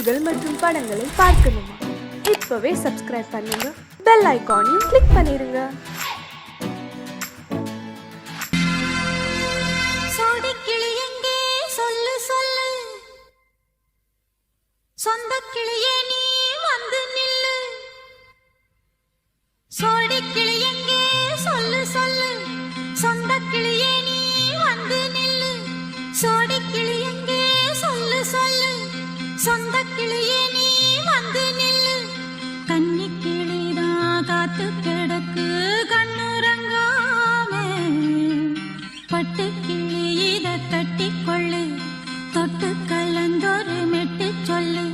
செய்திகள் மற்றும் படங்களை பார்க்கணுமா? இப்பவே சப்ஸ்கிரைப் பண்ணுங்க, பெல் ஐகானையும் கிளிக் பண்ணிருங்க. சொந்த கிளியே நீ வந்து நில்லு, சோடி கிளி எங்கே சொல்லு சொல்லு. சொந்த கிளியே நீ வந்து நில்லு, சோடி கிளி எங்கே சொல்லு சொல்லு. சொந்த கிளியே நீ வந்து நில்லு. கன்னி கிளிதான் காத்து கிடக்கு கண்ணுறங்காமே, பட்டு கிளி இத கட்டிக்கொள்ளு, தொட்டு கலந்தொரு மெட்டு சொல்லு.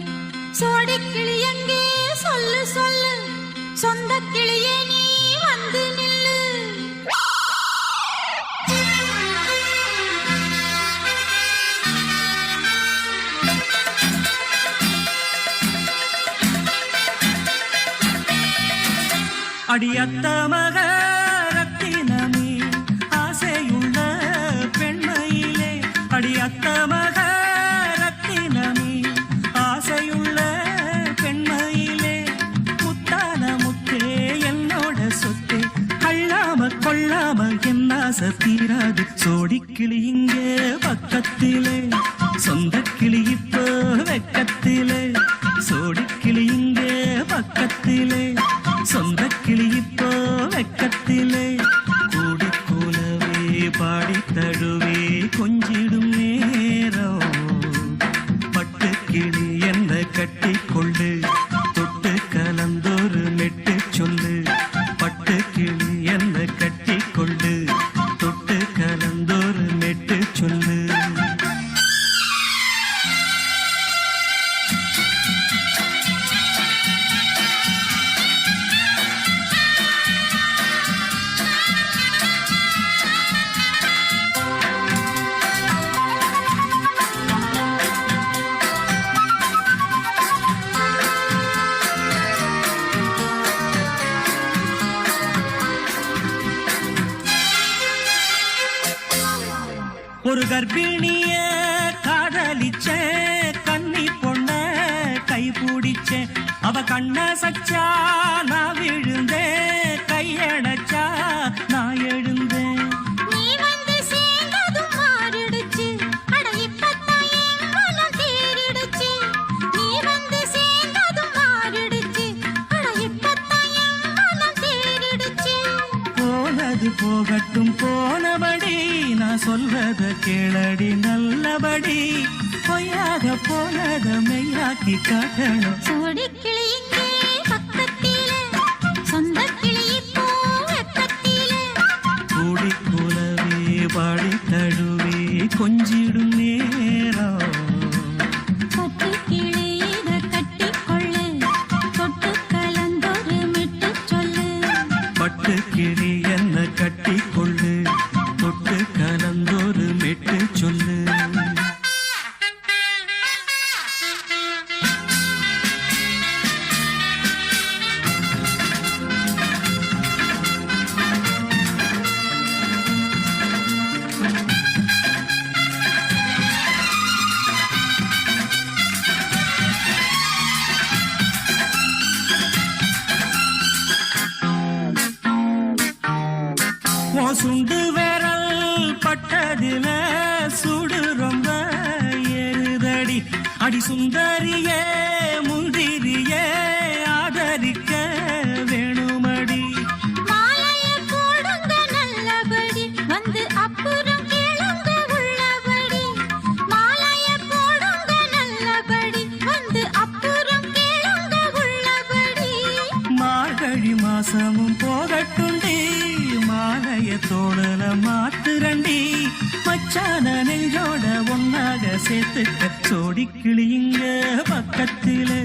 சோடி கிளி எங்கே சொல்லு சொல்லு. சொந்த கிளியே நீ வந்து நில்லு. அடியத்த மக ரத்தினமே ஆசையுள்ள பெண்மையிலே, அடியத்த மக ரத்தினமே ஆசையுள்ள பெண்மையிலே, முத்தான முத்தே என்னோட சொத்தே, அள்ளாம கொள்ளாம என் ஆசை தீராது. சோடி கிளி இங்கே பக்கத்திலே, சொந்த கிளி இப்போ வெக்கத்திலே. சோடி கிளி இங்கே பக்கத்திலே, சொந்த கிளி இப்போ வெக்கத்திலே. கூடி கூலவே பாடி தழுவே கொஞ்சிடும் நேரம், பட்டு கிளி என்ன கட்டி கொள்ளு, தொட்டு கலந்தொரு மெட்டு சொல்லு. பட்டு கிளி என்ன கட்டி கொள்ளு, தொட்டு கலந்தொரு மெட்டு சொல்லு. ஒரு கர்ப்பிணிய காதலிச்ச கன்னி பொண்ண கை பிடிச்ச, அவ கண்ண சச்சா நான் விழுந்தேன், கையடைச்சா நான் எழுந்தேன். நீ வந்து சேர்ந்ததும் மாறிடுச்சு, அட இப்பத்தான் என் மனம் தேறிடுச்சு. நீ வந்து சேர்ந்ததும் மாறிடுச்சு, அட இப்பத்தான் என் மனம் தேறிடுச்சு. போனது போகட்டும் போனபடி, நான் சொல்றத கேளடி நல்லபடி. பொய்யாக போனத மெய்யாக்கி காட்டணும். சோடி கிளி இங்கே பக்கத்திலே, சொந்த கிளி இப்போ வெக்கத்திலே. கூடி கூலவே பாடி தழுவே கொஞ்சிடும் நேரம், பட்டு கிளி இத கட்டிக்கொள்ளு, தொட்டு கலந்தொரு மெட்டு சொல்லு. பட்டு கிளி என்ன கட்டி கொள்ளு, தொட்டு கலந்தொரு மெட்டு சொல்லு. சுண்டு விரல் பட்டதில சுடு ரொம்ப ஏறுதடி, அடி சுந்தரியே முந்திரியே ஆதரிக்க வேணுமடி. மாலைய போடுங்க நல்லபடி, வந்து அப்புறம் கேளுங்க உள்ளபடி. மாலைய போடுங்க நல்லபடி, வந்து அப்புறம் கேளுங்க உள்ளபடி. மார்கழி மாசமும் போகட்டுண்டி, மாலைய தோழல மாத்துரண்டி. மச்சான நெஞ்சோட ஒன்னாக சேர்த்துக்க. சோடி கிளி இங்க பக்கத்திலே,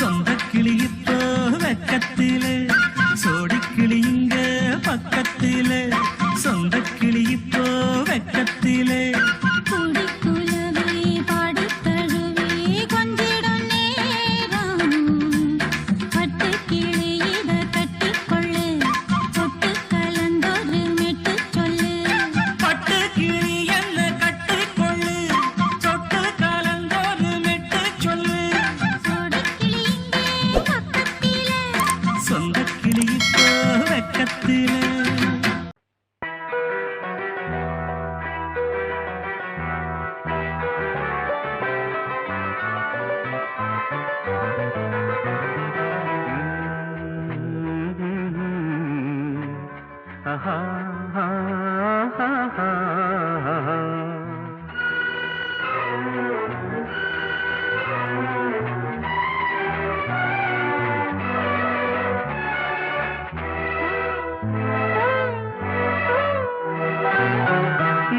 சொந்த கிளி இப்போ வெக்கத்திலே. சோடி கிளி இங்க பக்கத்திலே, சொந்த கிளி இப்போ வெக்கத்திலே. கூடி குலவே பாடி தழுவே கொஞ்சிடும் நேரம், பட்டு கிளி இத கட்டிக்கொள்ளு, தொட்டு கலந்தொரு மெட்டு சொல்லு. பட்டு கிளி என்ன கட்டிக்கொள்ளு, தொட்டு கலந்தொரு மெட்டு சொல்லு.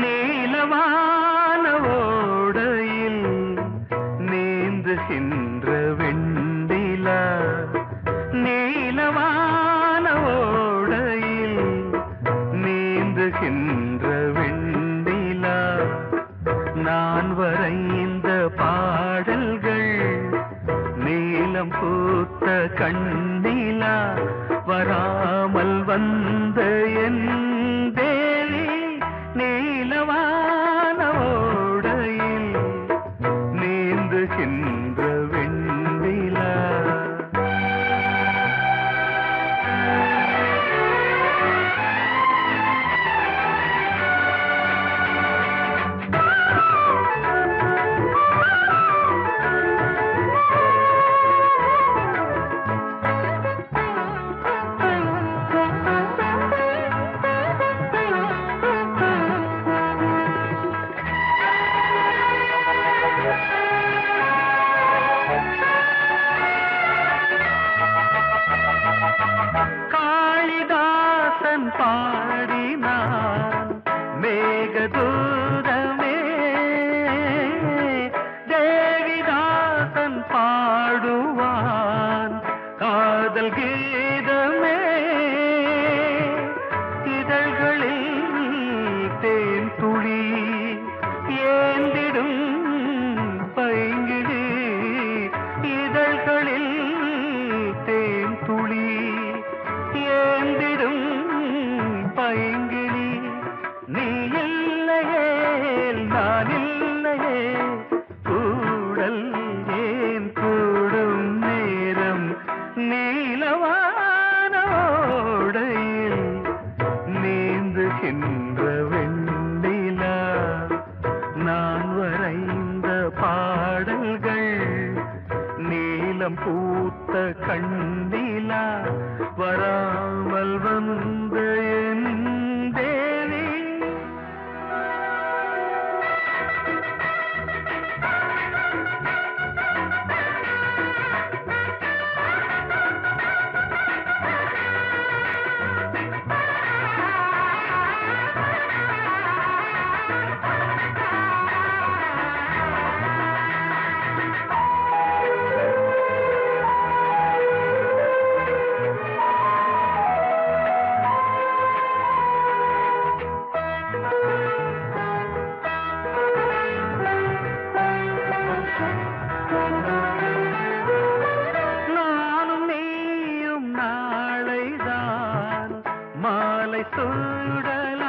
நீலவான ஓடையில் நீந்துகின்ற வெண்டிலா, நீலவான ஓடையில் நீந்துகின்ற வெண்டிலா, நான் வரைந்த பாடல்கள் நீலம் பூத்த கண்ணிலா, வராமல் வந்த என் தேவி நீலவான ஓடையில் நீந்துகின்ற வெண்டிலா. காளிதாசன் பாடினான் மேகதூதமே, தேவிதாசன் பாடுவான் காதல் கீதமே, இதழ்களில் தேன் துளி ஏந்திடும் பைங்கிழி, இதழ்களில் தேன் துளி ஏந்திடும் பைங்கிளி, நீ இல்லையே நான் இல்லையே கூடல் ஏன் கூடும் நேரம், நீலவான ஓடையில் நீந்துகின்ற வெண்டிலா, நான் வரைந்த பாடல்கள் நீலம் பூத்த கண்ணிலா, வராமல் வந்த என் தேவி. நானும் நீயும் நாளைதான் மாலை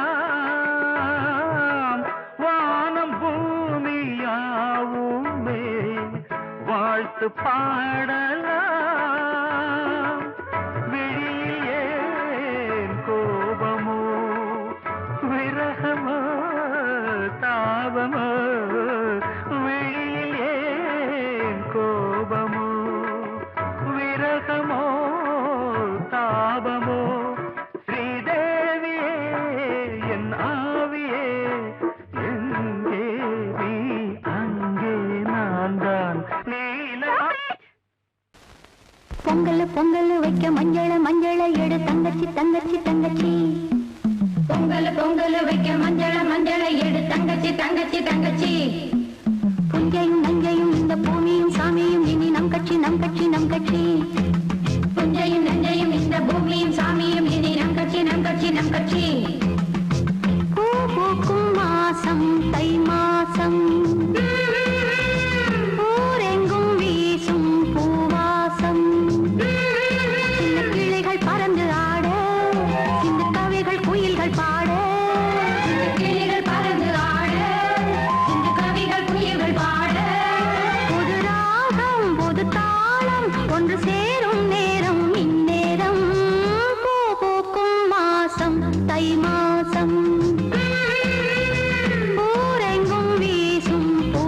சூடலாம், வானம் பூமியாவுமே வாழ்த்து பாடலாம், விழியில் ஏன் கோபமோ விரகமோ தாபமோ, விழியில் ஏன் கோபமோ விரகமோ தாபமோ, ஸ்ரீதேவியே என் ஆவியே எங்கே நீ அங்கே நான் தான் நீலா. பொங்கல் பொங்கல் வைக்க மஞ்சள மஞ்சள எடு தங்கச்சி தங்கச்சி தங்கச்சி, பொங்கல் பொங்கல் வைக்க மஞ்சள மஞ்சள எடு தங்கச்சி தங்கச்சி தங்கச்சி, புஞ்சையும் நஞ்சையும் இந்த பூமியும் சாமியும் இனி நம் கட்சி நம் கட்சி நம் கட்சி, புஞ்சையும் நஞ்சையும் இந்த பூமியும் சாமியும் இனி நம் கட்சி நம் கட்சி நம் கட்சி, பூ பூக்கும் மாசம் தை மாசம், ஊரெங்கும் வீசும் பூவாசம், சின்ன கிளிகள் பறந்து ஆட, சின்ன கவிகள் குயில்கள் பாட, சின்ன கிளிகள் பறந்து ஆட, சின்ன கவிகள் குயில்கள் பாட, புது ராகம் புது தாளம் ஒன்று சேரும் நேரம் இந்நேரம், பூ பூக்கும் மாசம் தை மாசம், ஊரெங்கும் வீசும் பூ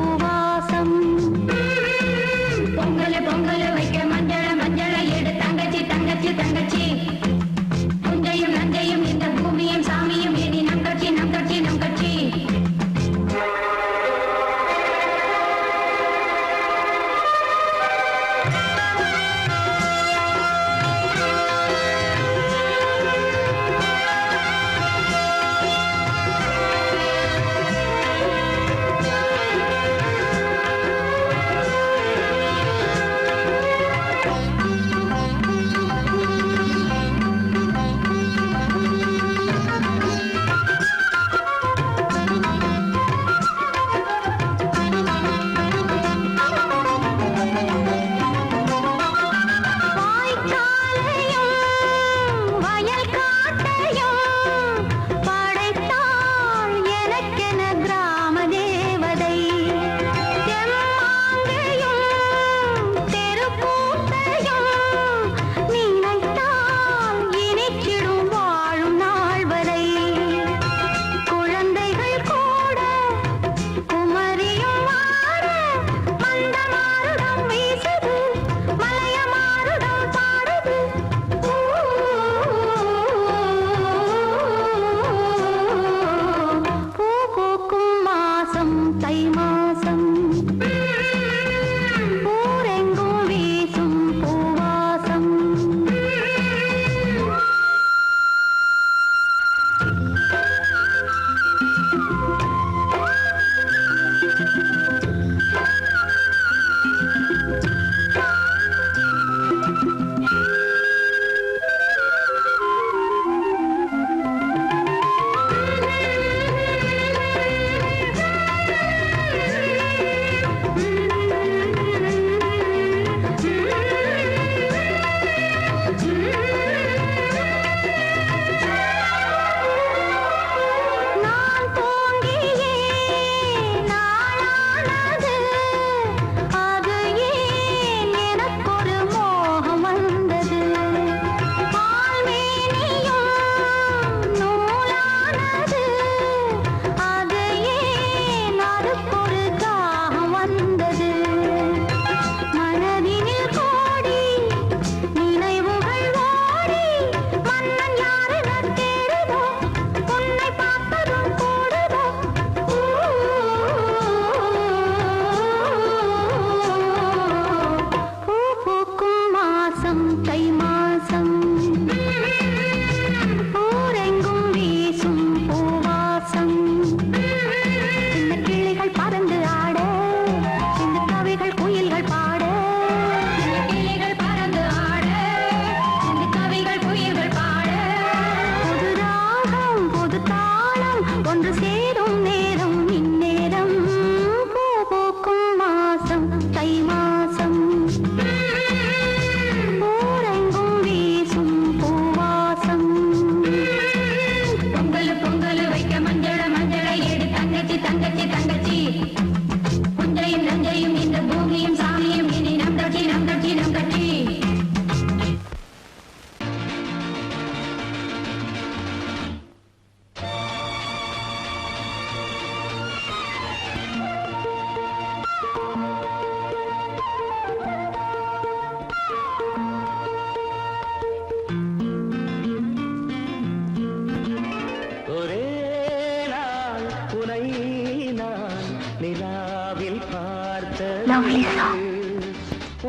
lovely song.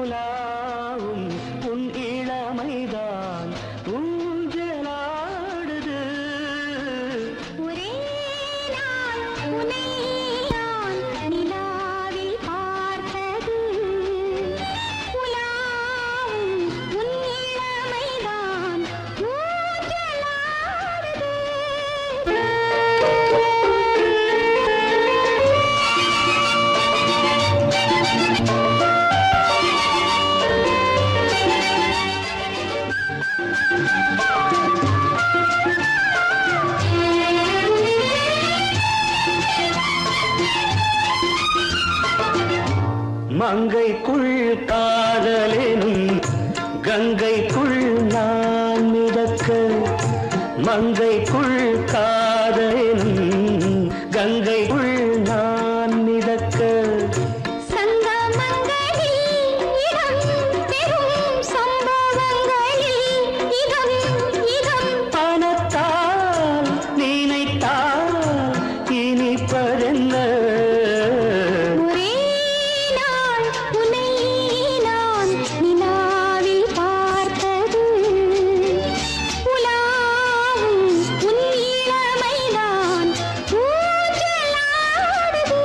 உலாவும் உன் இளமைதான் ஊஞ்சலாடுது. ஒரே நாள் உன்னை நான் நிலாவில் பார்த்தது. உலாவும் உன் இளமைதான் ஊஞ்சலாடுது. மங்கைக்குள் காதலெனும் கங்கைக்குள் நான் மிதக்க. மங்கைக்குள் காதலெனும் கங்கைக்குள் நான் மிதக்க. சங்கமங்களில் இடம் பெறும் சம்பவங்களில் இதம் இதம் பணத்தால் நினைத்தால் இனிப்பதென்ன. ஒரே நாள் உன்னை நான் நிலாவில் பார்த்தது. உலாவும் உன் இளமைதான் ஊஞ்சலாடுது.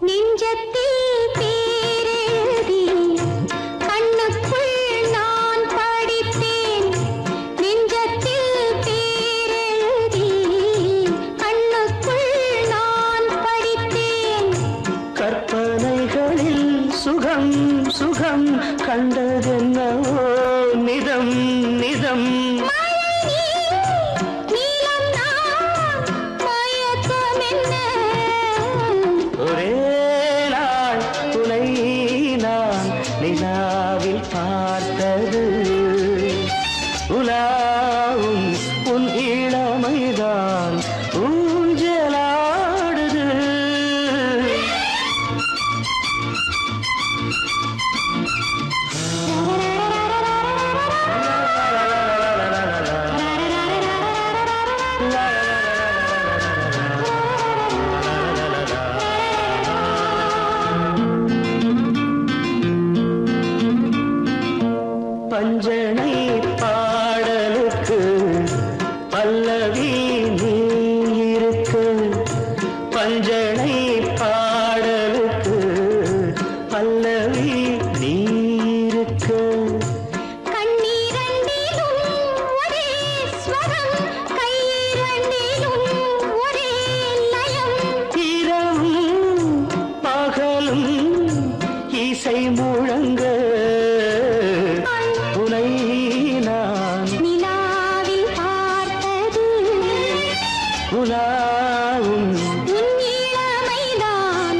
நெஞ்சத்தில் பேரெழுதி கண்ணுக்குள் நான் படித்தேன். நெஞ்சத்தில் பேரெழுதி கண்ணுக்குள் நான் படித்தேன். கற்பனைகளில் சுகம் சுகம் கண்டதென்னவோ நிதம் நிதம். நீலம் நான் மயக்கம் என்ன. ஒரே நாள் துணை நான் நிலாவில் பார்த்தது. உலாவும் உன் இளமைதான் ஊஞ்சலாடுது. பஞ்சனை பாடலுக்கு பல்லவி நீ இருக்கு. பஞ்சனை பாடலுக்கு பல்லவி நீ இருக்கு. கண்ணீரண்டிலும் ஒரே ஸ்வரம் கையிரண்டிலும் ஒரே லயம். இரவும் பகலும் இசை முழங்க. உனை நான் நிலாவில் பார்த்தது. உலாவும் உன் இளமைதான்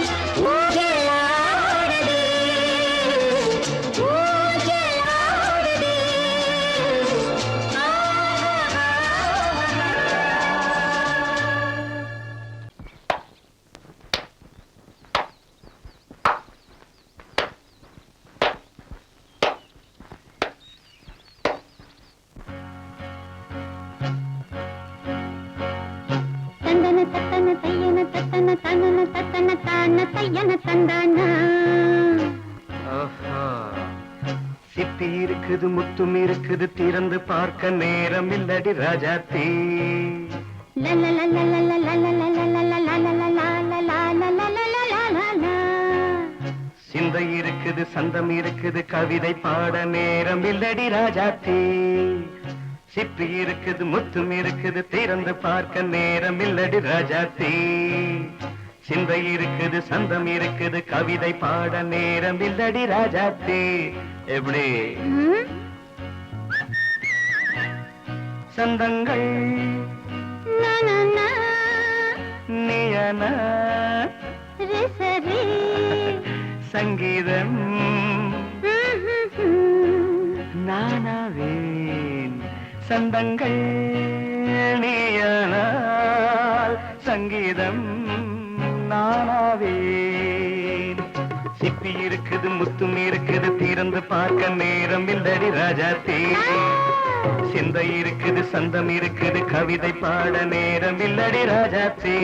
ஊஞ்சலாடுது. ஊஞ்சலாடுது. தந்தன தத்தன தையன தத்தன தனன தத்தன தான தையன தந்தானா. ஆஹா. சிப்பி இருக்குது முத்தும் இருக்குது திறந்து பார்க்க நேரம் இல்லடி ராஜாத்தி. சிந்தை இருக்குது சந்தம் இருக்குது கவிதை பாட நேரம் இல்லடி ராஜாத்தி. சிப்பி இருக்குது முத்தும் இருக்குது திறந்து பார்க்க நேரம் இல்லடி ராஜாத்தி. சிந்தை இருக்குது சந்தம் இருக்குது கவிதை பாட நேரம் இல்லடி ராஜாத்தி. எப்படி சந்தங்கள் நீயன சங்கீதம் நானாவேன் சந்தங்கள் நீயானால் சங்கீதம் நானாவேன். சிப்பி இருக்குது முத்தும் இருக்குது திறந்து பார்க்க நேரம் இல்லடி ராஜாத்தே. சிந்தை இருக்குது சந்தம் இருக்குது கவிதை பாட நேரம் இல்லடி ராஜாத்தே.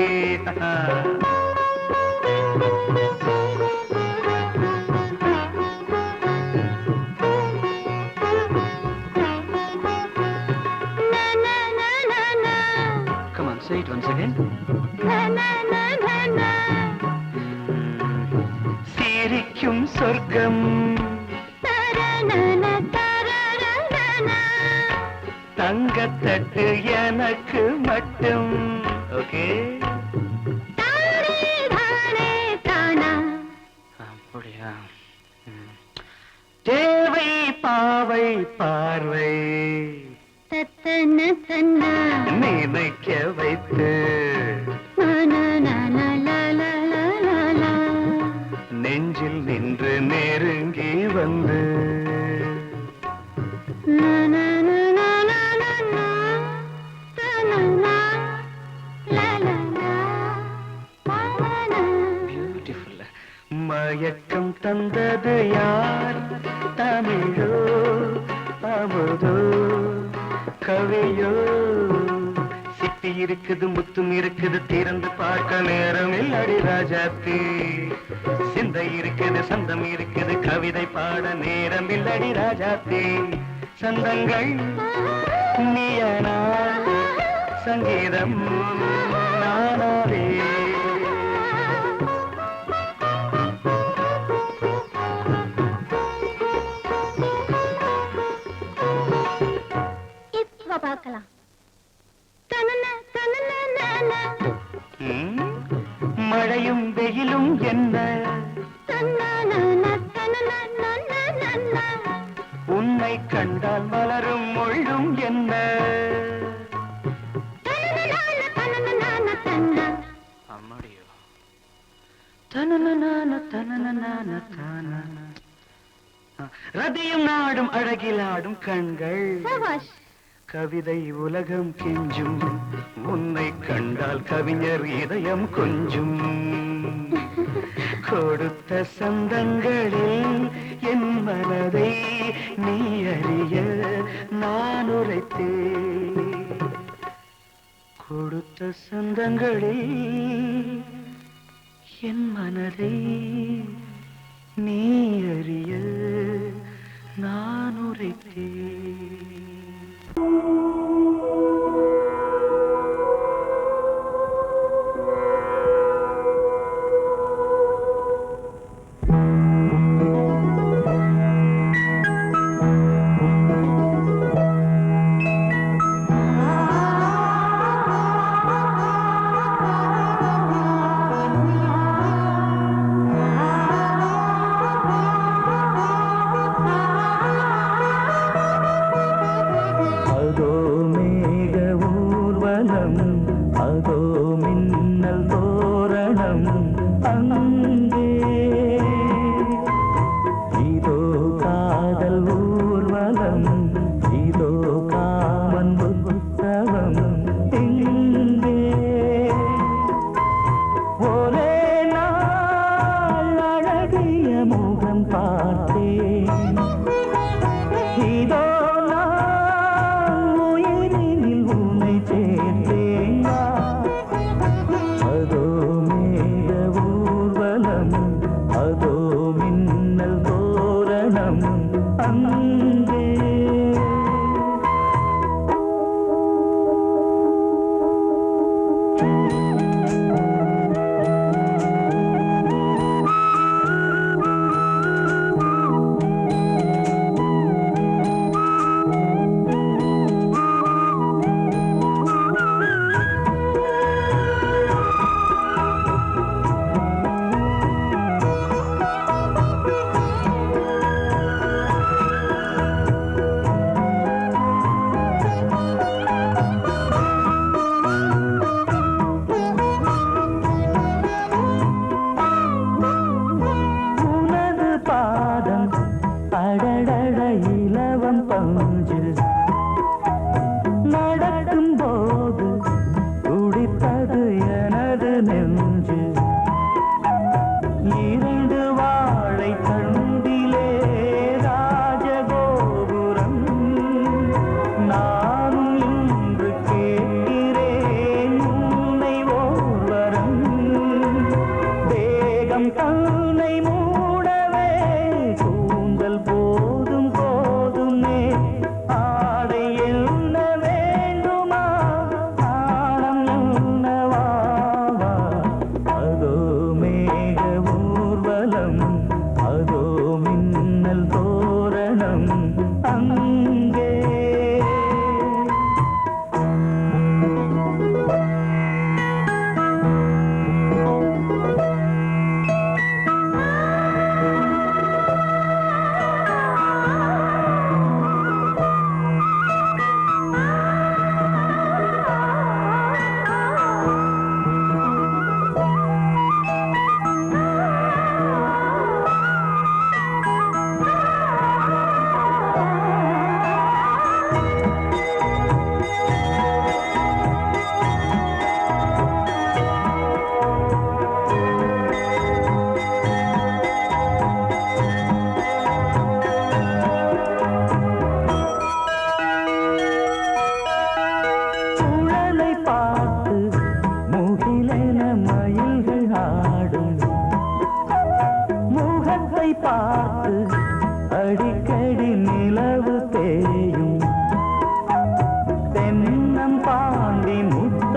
Come on, say it once again. சிரிக்கும் சொர்க்கம் தங்கத்தட்டு எனக்கு மட்டும். ஓகே, அப்படியா? தேவை பாவை பார்வை நினைக்க வைத்து நெஞ்சில் நின்று நெருங்கி வந்து பியூட்டிஃபுல். மயக்கம் தந்தது யார்? தமிழோ அமுதோ கவியோ? சிப்பி இருக்குது முத்தும் இருக்குது திறந்து பார்க்க நேரம் இல்லடி ராஜாத்தி. சிந்தை இருக்குது சந்தம் இருக்குது கவிதை பாட நேரம் இல்லடி ராஜாத்தி. சந்தங்கள் நீயனா சங்கீதம் நானாவே. இப்ப பார்க்கலாம். மழையும் வெயிலும் என்ன உன்னை கண்டால் மலரும் மொழியும் என்ன? அம்மாடியோ ரதியும் நாடும் அழகிலாடும் கண்கள் கவிதை உலகம் கெஞ்சும். உன்னை கண்டால் கவிஞர் இதயம் கொஞ்சும். கொடுத்த சந்தங்களில் என் மனதை நீ அறிய நான் உரைத்தேன். கொடுத்த சந்தங்களில் என் மனதை நீ அறிய நான் உரைத்தேன்.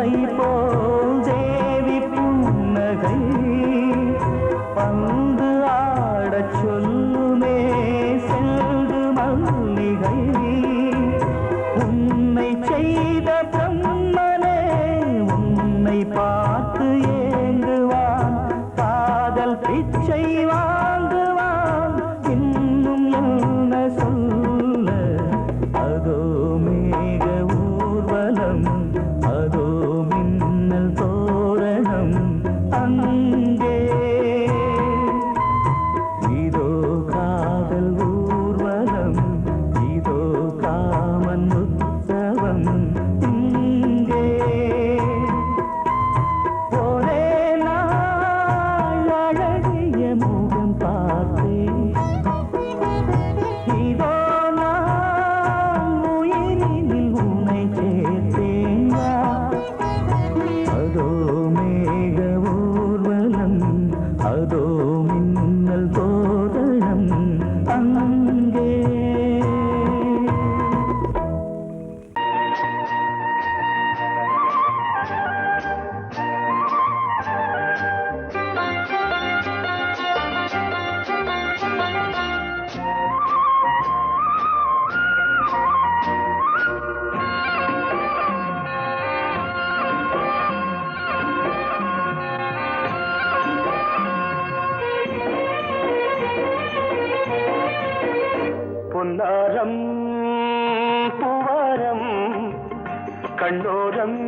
பூவை போல் தேவி புன்னகை பந்து ஆடச் சொல்லுமே செல்கு மல்லிகை உன்னை செய்த பிரம்மனே உன்னை பார்த்து ஏங்குவான் காதல் பிச்சை வாங்குவான் இன்னும் என்ன சொல்ல அதோ மேக ஊர்வலம் அதோ மின்னல் தோரணம் அங்கே இதோ காதல் ஊர்வலம் இதோ காமன் உற்சவம் இங்கே ஒரே நாள் அழகிய முகம் பார்த்தேன் இதோ நான் உயிரினில் உன்னை சேர்த்தேன் அதோ மேக ஊர்வலம் அதோ மின்னல் தோரணம் அங்கே பொன்னாரம் பூவாரம் கண்ணோரம்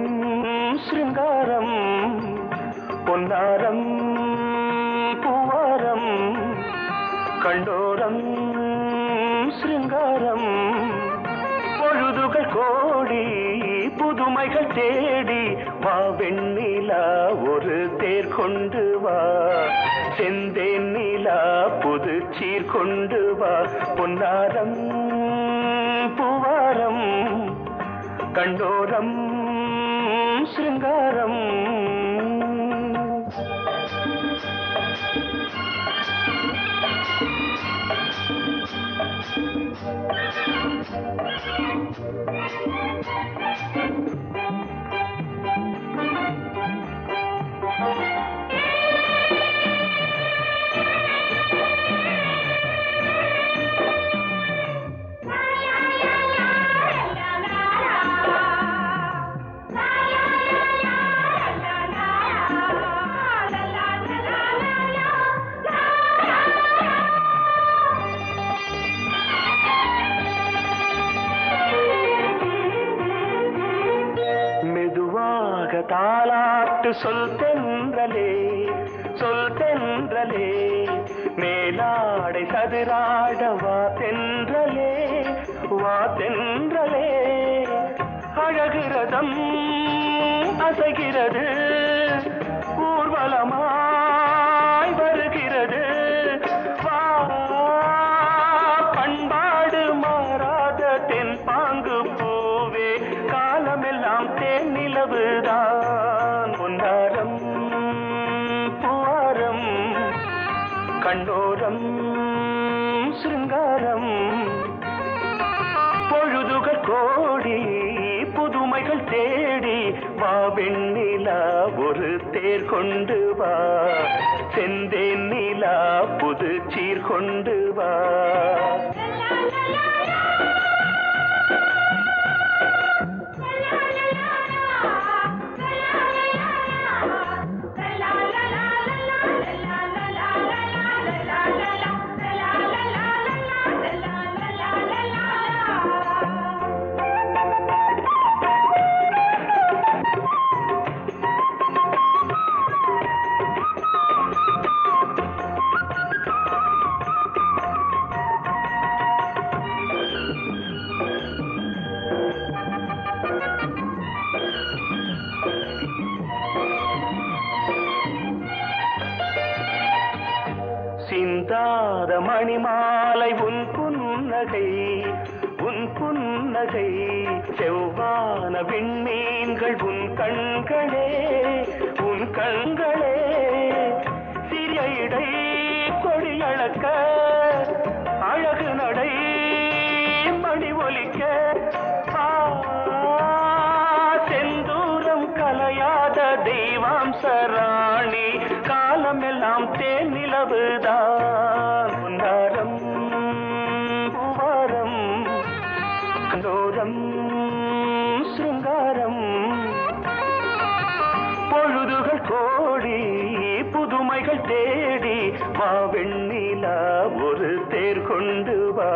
சிருங்காரம் பொன்னாரம் பூவாரம் கண்ணோரம் சிருங்காரம் பொழுதுகள் கோடி புதுமைகள் தேடி வா வெண்ணிலா ஒரு தேர் கொண்டு வா செந்தேன் நிலா புது சீர் கொண்டு வா பொன்னாரம் பூவாரம் கண்டோரம் சிருங்காரம் தாலாட்டு சொல் தென்றலே மேலாடை சதுராட வா தென்றலே அழகிறதம் அசைகிறது ஊர்வலமாய் வருகிறது வா பண்பாடு மாறாத தென் பாங்கு பூவே காலமெல்லாம் தேன் நிலவுதான் பொன்னாரம் பூவாரம் கண்ணோரம் சிருங்காரம் பொழுதுகள் கோடி புதுமைகள் தேடி வா வெண்ணிலா ஒரு தேர் கொண்டு வா செந்தேன் நிலா புது சீர் கொண்டு வா சிந்தாத மணிமாலை உன் புன்னகை செவ்வான விண்மீன்கள் உன் கண்களே சிறிய இடை கொடியளக்க அழகு நடை மணி ஒலிக்க செந்தூரம் கலை தெய்வாம்ச ராணி காலம் எல்லாம் தேன் நிலவுதான் பொன்னாரம் பூவாரம் கண்டோரம் சிருங்காரம் பொழுதுகள் கோடி புதுமைகள் தேடி வா வெண்ணிலா ஒரு தேர் கொண்டு வா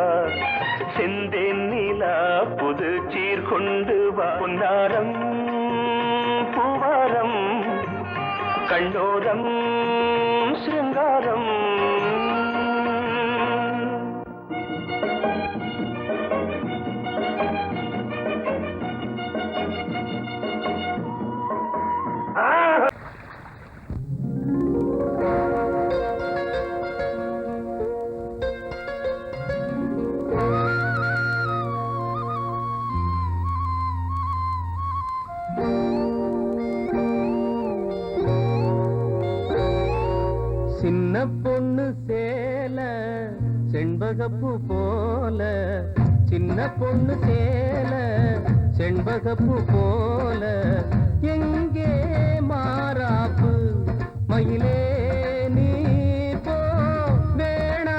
செந்தேன் நிலா புது சீர் கொண்டு வா பொன்னாரம் பூவாரம் கண்டோரம் சிருங்காரம் சின்ன பொண்ணு சேல செண்பகப்பூ போல சின்ன பொண்ணு சேல செண்பகப்பூ போல எங்கே மாறாப்பு மயிலே நீ போ வேணா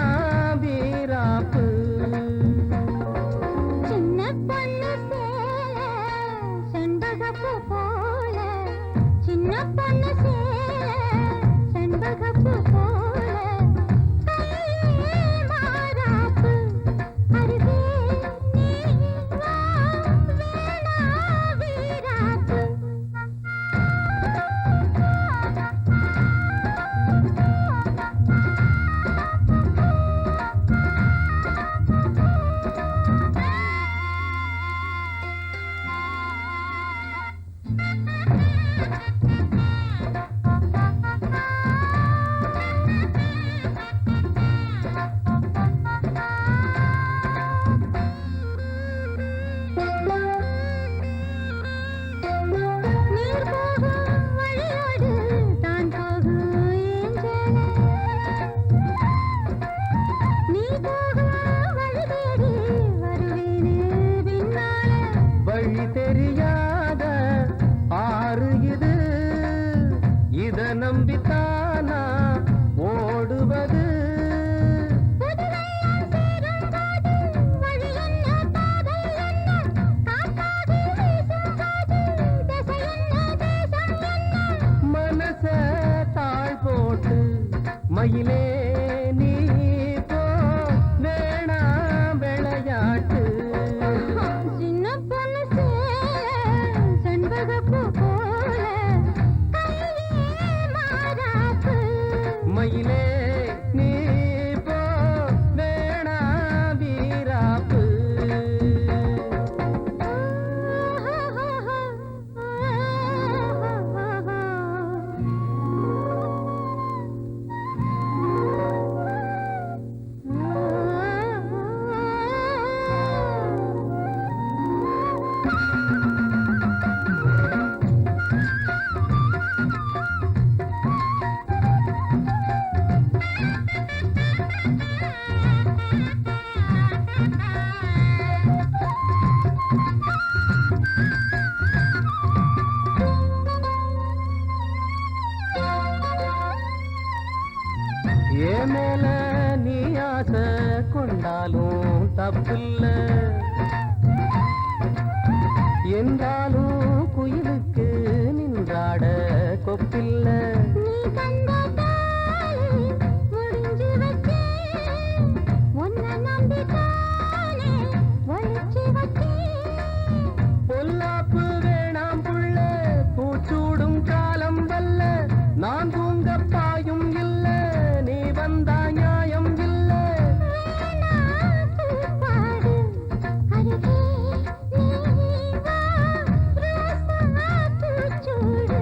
வீராப்பு சின்ன பொண்ணு சேல செண்பகப்பூ போல சின்ன பொண்ணு சேல செண்பகப்பூ போல கையே மாறாப்பு அருகே நீ வா வேணா வீராப்பு நீர் போகும் வழியோடு தான் போகும் ஏஞ்சலே நீ போகும் வழி தேடி வருவேனே பின்னாலே வழி தெரியாத ஆறு இது இத நம்பித்தானா ஓடுவது புதுவெள்ளம் சேரும் போது வழி என்ன பாதை என்ன காற்றாகி வீசும் போது திசை என்ன தேசம் என்ன மனச தாழ் போட்டு மயிலே நீ போ வேணா விளையாட்டு சின்ன பொண்ணு சேல செண்பகப்பூ போல கையே மாறாப்பு மயிலே நீ போ வேணா வீராப்பு ஏ மேல நீ ஆசை கொண்டாலும் தப்பில்ல என்றாலும் குயிலுக்கு நின்றாட கொப்பில்ல நீ கண்ட தாலி முடிஞ்சு வச்சேன் உன்னை நம்பித்தானே ஒழிச்சு வச்சேன் பொல்லாப்பு வேணாம் புள்ள பூச்சூடும் காலம் வல்ல நான் தூங்க பாயும் இல்ல நீ வந்தா நியாயம் இல்ல வேணா பூப்பாடு அருகே நீ வா ரோசா பூச்சூடு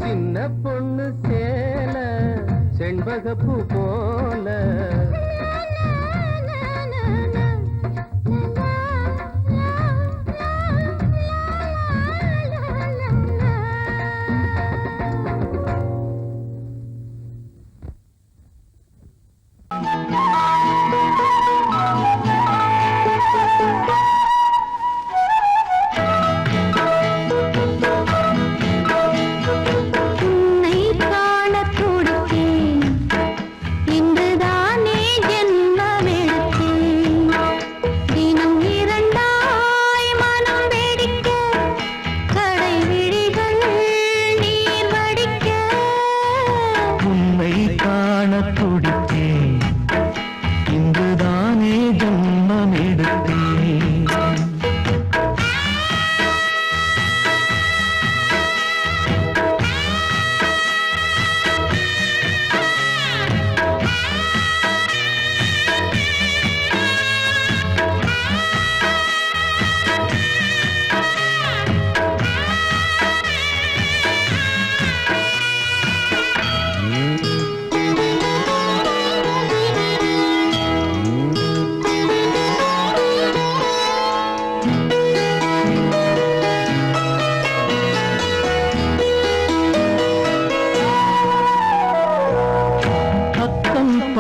சின்ன பொண்ணு சேல செண்பகப்பூ போல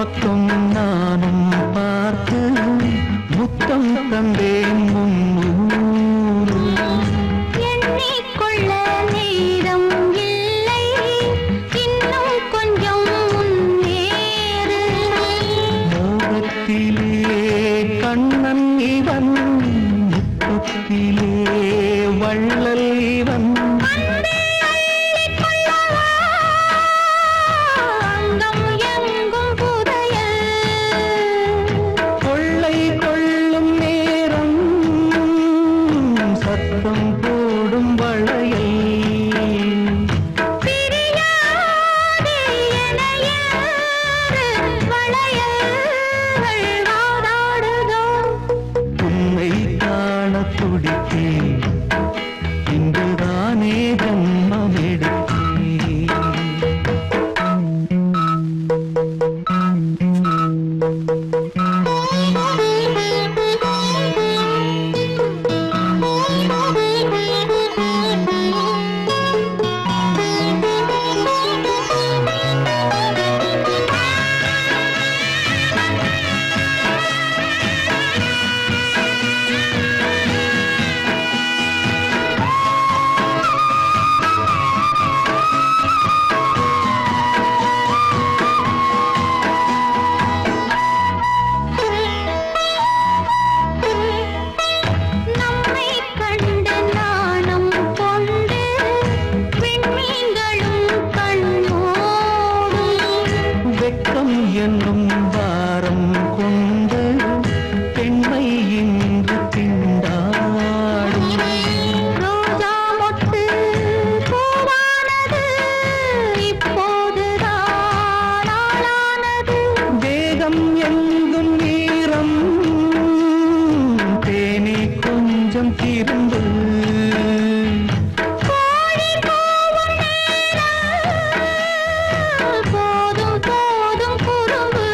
பக்கம் நானும் பார்த்து முத்தம் தந்தேன் முன்னூறு. எண்ணிக்கொள்ள நேரம் இல்லை, இன்னும் கொஞ்சம் முன்னேறு. மோகத்திலே கண்ணன் இவன், முத்தத்திலே வள்ளல் இவன். அங்கம் எங்கும் புதையல், கொள்ளை கொள்ளும் நேரம் சத்தம் போடும் வளையல். பிரியாதே என யாரு வளையல்கள் வாதாடுதோ. உன்னை காண துடித்தேன், இன்றுதானே ஜன்மம் எடுத்தேன். நம்மை கண்டு நாணம் கொண்டு விண்மீன்களும் கண்ணோடும். வெட்கம் என்னும் வாரம் கொண்டு பெண்மை இன்று திண்டாடும். ரோஜா மொட்டு பூவானது இப்போதுதான் ஆளானது. வேகம் எங்கும் நீரம், தேனி கொஞ்சம் திரும்பு. கோழி கூவும் நேரம், போதும் போதும் குறும்பு.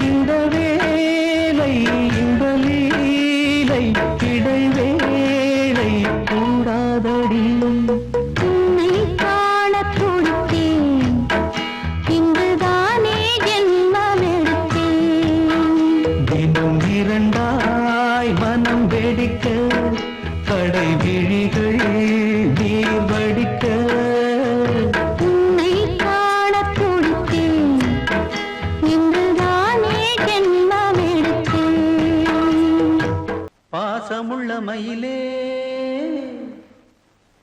இந்த வேலை இந்த லீலை இடைவேளை கூடாதடியும். உன்னை காணத் துடித்தேன், இங்குதானே ஜென்மம் எடுத்தேன். தினம் இரண்டாய் மனம் வெடிக்க, கடை விழிகள் நீர் வடிக்க. உன்னை காணத் துடித்தேன், இங்குதானே ஜென்மம் எடுத்தேன். பாசமுள்ள மயிலே,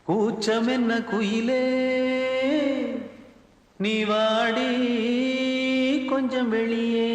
கூச்சம் என்ன குயிலே, நீ வாடி கொஞ்சம் வெளியே.